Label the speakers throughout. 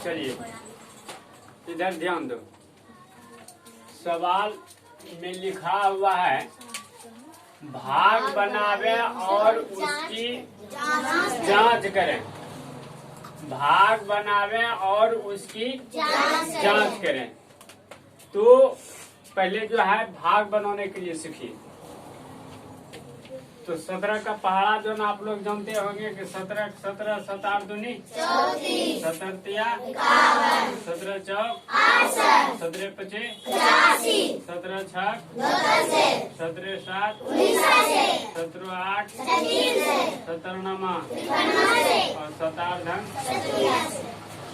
Speaker 1: चलिए इधर ध्यान दो। सवाल में लिखा हुआ है भाग बनावे और उसकी जांच करें। भाग बनावे और उसकी जांच करें। तो पहले जो है भाग बनाने के लिए सीखिए। तो 17 का पहाड़ा जो ना आप लोग जानते होंगे कि 17 17 7 8 दूनी 17 तिया 17 चौक 17 पचे 17 छक 17 सात 17 आठ 17 नमा और 17 धन।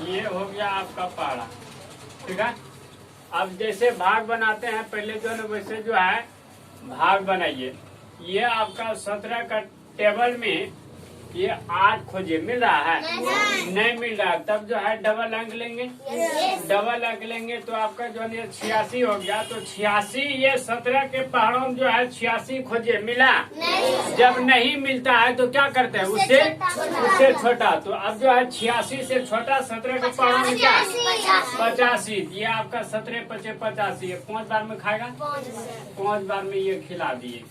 Speaker 1: ये हो गया आपका पहाड़ा। ठीक है। अब जैसे भाग बनाते हैं पहले जो है वैसे जो है भाग बनाइए। ये आपका 17 का टेबल में ये 8 खोजिए। मिल रहा है? नहीं मिल रहा। तब जो है डबल अंक लेंगे। डबल अंक लेंगे तो आपका जो है 86 हो गया। तो 86 ये 17 के पहाड़ों में जो है 86 खोजिए। मिला? जब नहीं मिलता है तो क्या करते हैं उससे छोटा। तो अब जो है 86 से छोटा 17 के पहाड़ों में क्या 85। ये आपका 17 पचे 85। 5 बार में खाएगा। 5 बार में ये खिला दिए।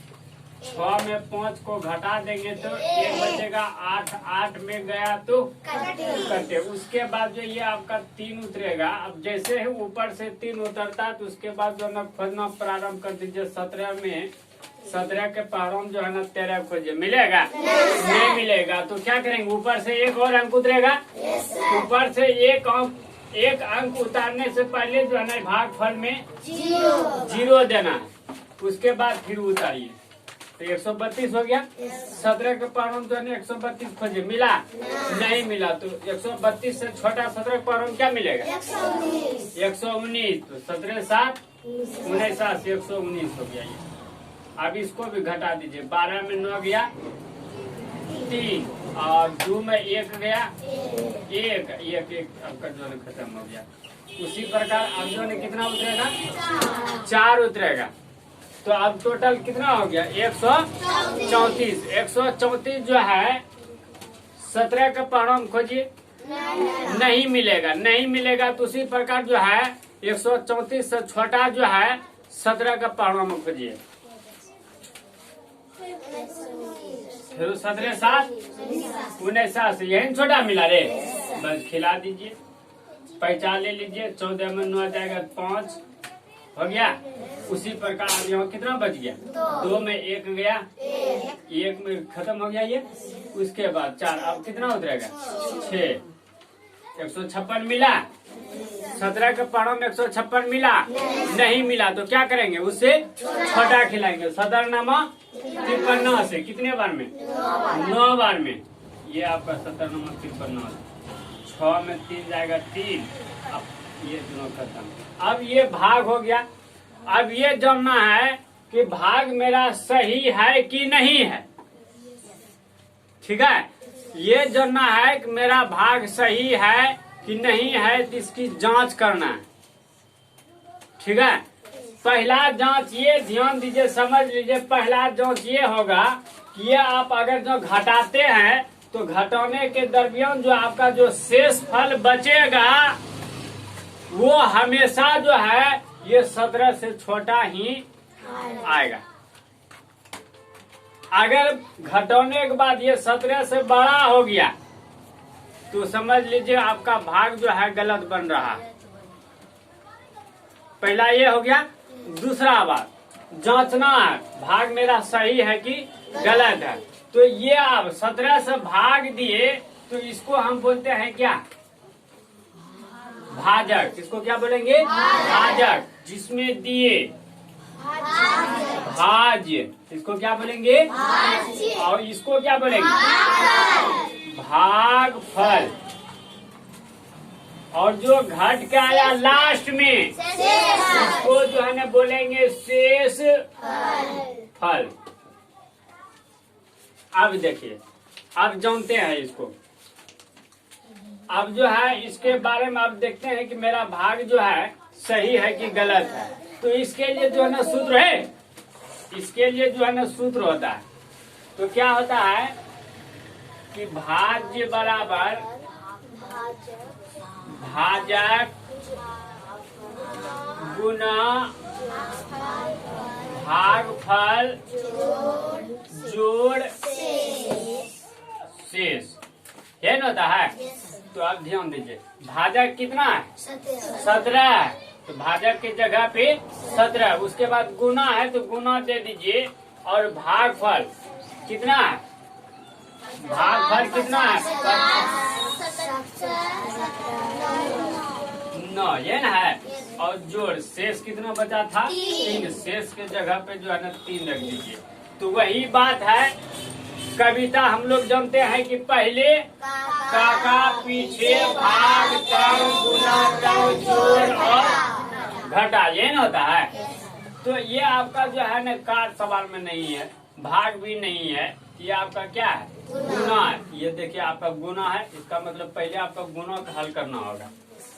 Speaker 1: 6 में 5 को घटा देंगे तो 1 बचेगा। 8 8 में गया तो कटे। उसके बाद जो ये आपका 3 उतरेगा। अब जैसे ही ऊपर से 3 उतरता तो उसके बाद जो है खोजना प्रारंभ कर दीजिए। 17 में 17 के पहाड़ों में जो है 13 खोजिए। मिलेगा? नहीं मिलेगा तो क्या करेंगे ऊपर से एक और अंक उतरेगा। ऊपर से एक अंक उतारने से पहले जो है भागफल में 0 देना है। उसके बाद फिर उतारिए तो 132 हो गया। 17 के पहाड़ों में जो है 132 खोजिए। मिला? नहीं मिला। तो 132 से छोटा 17 के पहाड़ों में क्या मिलेगा 119। तो 17 7 19 से 119 हो गया ये। अब इसको भी घटा दीजिए। 12 में 9 गया 3 और 2 में 1 गया 1 आपका जो है खत्म हो गया। उसी प्रकार अब जो है कितना उतरेगा 4 उतरेगा। तो अब टोटल कितना हो गया 134। 134 जो है 17 के पहाड़ों में खोजिए। नहीं मिलेगा। नहीं मिलेगा तो उसी प्रकार जो है 134 से छोटा जो है 17 के पहाड़ों में खोजिए। फिर 17 7 19 यही छोटा मिला रे। बस खिला दीजिए। पहचान ले लीजिए। 14 में 9 जाएगा 5 हो गया। उसी प्रकार यहाँ कितना बच गया 2 में 1 गया 1 में खत्म हो गया ये। उसके बाद 4 अब कितना उतरेगा 6। 156 मिला। 17 के पहाड़ों में 156 मिला। नहीं मिला तो क्या करेंगे उससे छोटा खिलाएंगे। 17 नमा 53 से कितने बार में 9 बार में। ये आपका 17 नमा 53। 6 में 3 जाएगा 3। अब ये दोनों खत्म। अब ये भाग हो गया। अब ये जानना है कि भाग मेरा सही है कि नहीं है। ठीक है। ये जानना है कि मेरा भाग सही है कि नहीं है तो इसकी जांच करना है। ठीक है। पहला जांच ये ध्यान दीजिए समझ लीजिए। पहला जांच ये होगा कि ये आप अगर जो घटाते हैं तो घटाने के दरमियान जो आपका जो शेष फल बचेगा वो हमेशा जो है ये 17 से छोटा ही आएगा। अगर घटाने के बाद ये 17 से बड़ा हो गया तो समझ लीजिए आपका भाग जो है गलत बन रहा है। पहला ये हो गया। दूसरा बात जांचना है भाग मेरा सही है कि गलत है। तो ये आप 17 से भाग दिए तो इसको हम बोलते हैं क्या भाजक। इसको क्या बोलेंगे भाजक। जिसमें दिए भाज्य। इसको क्या बोलेंगे और इसको क्या बोलेंगे भागफल। और जो घट के आया लास्ट में उसको जो है ना बोलेंगे शेष फल। अब देखिए अब जानते हैं इसको। अब जो है इसके बारे में आप देखते हैं कि मेरा भाग जो है सही है कि गलत है। तो इसके लिए जो है ना सूत्र है। इसके लिए जो है ना सूत्र होता है। तो क्या होता है कि भाज्य बराबर भाजक गुना भागफल जोड़ शेष ये न होता है। तो आप ध्यान दीजिए, भाजक कितना है? 17। तो भाजक की जगह पे 17, उसके बाद गुना है तो गुना दे दीजिए, और भागफल कितना है? भागफल कितना है? 9 ये ना है, और जोड़ शेष कितना बचा था? 3। शेष के जगह पे जो है ना 3 रख दीजिए। तो वही बात है, कविता हम लोग जानते हैं कि पहले काका, पीछे भाग, कम, गुना, कम, जोड़ और घटा, ये ना होता है। तो ये आपका जो है ना कार्ड सवाल में नहीं है, भाग भी नहीं है, ये आपका क्या है? गुना है। ये देखिए आपका गुना है, इसका मतलब पहले आपका गुना का हल करना होगा।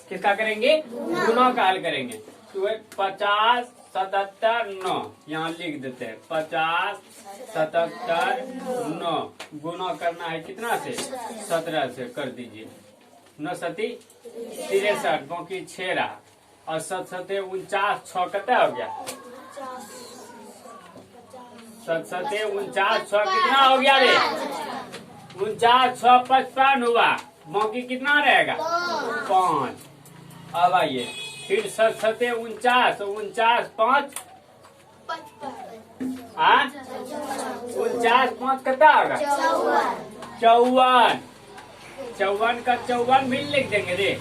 Speaker 1: किसका करेंगे? गुना का हल करेंगे। तो 50, 77, 9 यहाँ लिख देते हैं। 50, 77, 9 गुना करना है कितना से? 17 से कर दीजिए। 9 सती 63, बाकी 6 रहा, और 7 सते 49, 6 कितना हो गया? 7 सते 49, 6 कितना हो गया रे? 49, 6 55 हुआ, बाकी कितना रहेगा? 5। अब आइए फिर 7 सते 49, 49, 5 49, 5 कितना होगा? 54। 54 का 54 भी लिख देंगे रे,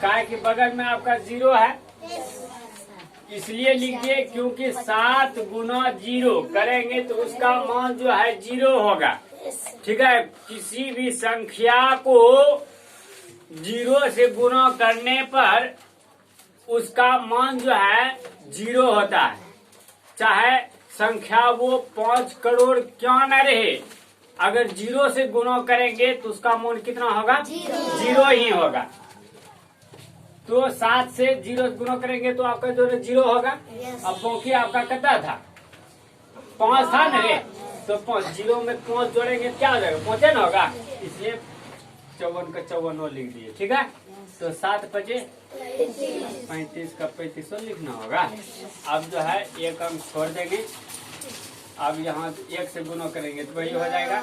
Speaker 1: काय के बगल में आपका 0 है, इसलिए लिखिए क्योंकि 7 गुना 0 करेंगे तो उसका मान जो है 0 होगा। ठीक है, किसी भी संख्या को 0 से गुना करने पर उसका मान जो है 0 होता है, चाहे संख्या वो 5 करोड़ क्यों न रहे। अगर 0 से गुना करेंगे तो उसका मान कितना होगा? 0 ही होगा। तो 7 से 0 गुना करेंगे तो आपका जो है 0 होगा। अब बाकी आपका कितना था? 5 था ना रे, तो 5 0 में 5 जोड़ेंगे क्या हो जाएगा? 5 न होगा, इसलिए 54 का 54 लिख दिए। ठीक है, तो 7 बचे 35 का 35 लिखना होगा। अब जो है एक अंक छोड़ देंगे, अब यहाँ 1 से गुना करेंगे तो वही हो जाएगा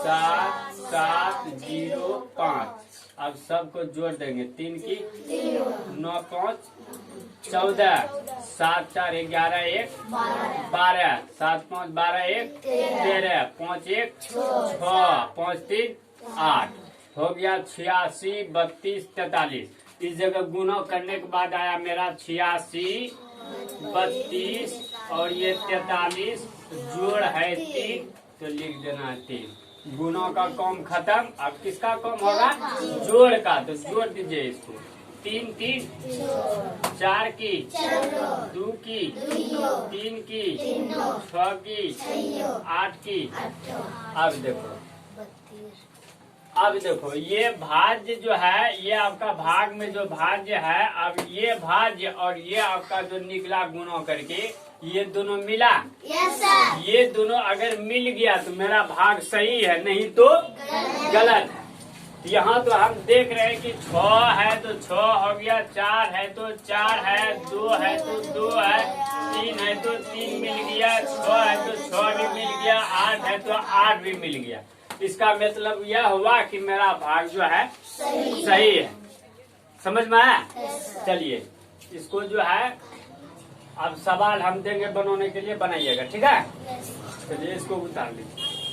Speaker 1: 7 7 0 5। अब सबको जोड़ देंगे, 3 की 9 5 14, 7 4 11 1 12, 7 5 12 1 13, 5 1 6, 5 3 8 हो गया 86 32 43। इस जगह गुना करने के बाद आया मेरा 86 32 और ये 43, जोड़ है 3 तो लिख देना है 3। गुना का काम खत्म। अब किसका काम होगा? जोड़ का। तो जोड़ दीजिए इसको, 3 3 4 की 2 की 3 की 6 की 8 की। अब देखो ये भाज्य जो है, ये आपका भाग में जो भाज्य है, अब ये भाज्य और ये आपका जो निकला गुना करके ये दोनों मिला। Yes sir. ये दोनों अगर मिल गया तो मेरा भाग सही है, नहीं तो गलत है। यहाँ तो हम देख रहे हैं कि 6 है तो 6 हो गया, 4 है तो 4 है, 2 है तो 2 है, 3 है तो 3 मिल गया, 6 है तो 6 भी मिल गया, 8 है तो 8 भी मिल गया। इसका मतलब यह हुआ कि मेरा भाग जो है सही है। समझ में आया? चलिए इसको जो है अब सवाल हम देंगे बनाने के लिए, बनाइएगा। ठीक है, चलिए इसको उतार लीजिए।